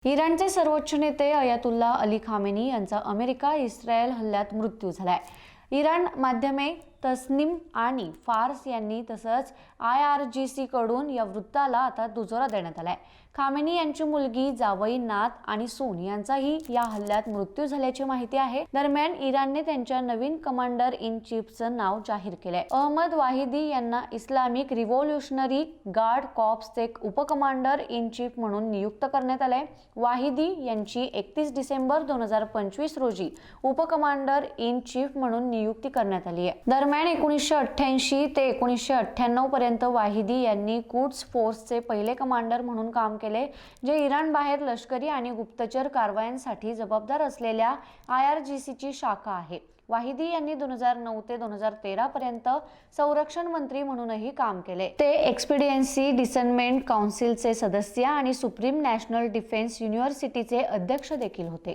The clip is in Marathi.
इराणचे सर्वोच्च नेते अयातुल्ला अली खामेनी यांचा अमेरिका-इस्रायल हल्ल्यात मृत्यू झालाय। इराण माध्यमे तस्नीम आणि फार्स यांनी तसंच IRGC कडून या वृत्ताला आता दुजोरा देण्यात आलाय। खामेनी यांची मुलगी, जावई, नात आणि सून यांचाही या हल्ल्यात मृत्यू झाल्याची माहिती आहे। दरम्यान इराणने त्यांच्या नवीन कमांडर इन चीफचं नाव जाहीर केलंय। अहमद वाहिदी यांना इस्लामिक रिव्होल्युशनरी गार्ड कॉर्प्सचे उपकमांडर इन चीफ म्हणून नियुक्त करण्यात आलंय। वाहिदी यांची 31 डिसेंबर 2025 रोजी उपकमांडर इन चीफ म्हणून नियुक्ती करण्यात आली आहे। दरम्यान 1988 ते 1998 पर्यंत वाहिदी यांनी कुड्स फोर्सचे पहिले कमांडर म्हणून काम केले, जे इराण बाहेर लष्करी आणि गुप्तचर कारवायांसाठी जबाबदार असलेल्या IRGC ची शाखा आहे। वाहिदी यांनी 2009 ते 2013 पर्यंत संरक्षण मंत्री म्हणूनही काम केले। ते एक्सपीडियन्सी डिसनमेंट काउन्सिलचे सदस्य आणि सुप्रीम नॅशनल डिफेन्स युनिव्हर्सिटीचे अध्यक्ष देखील होते।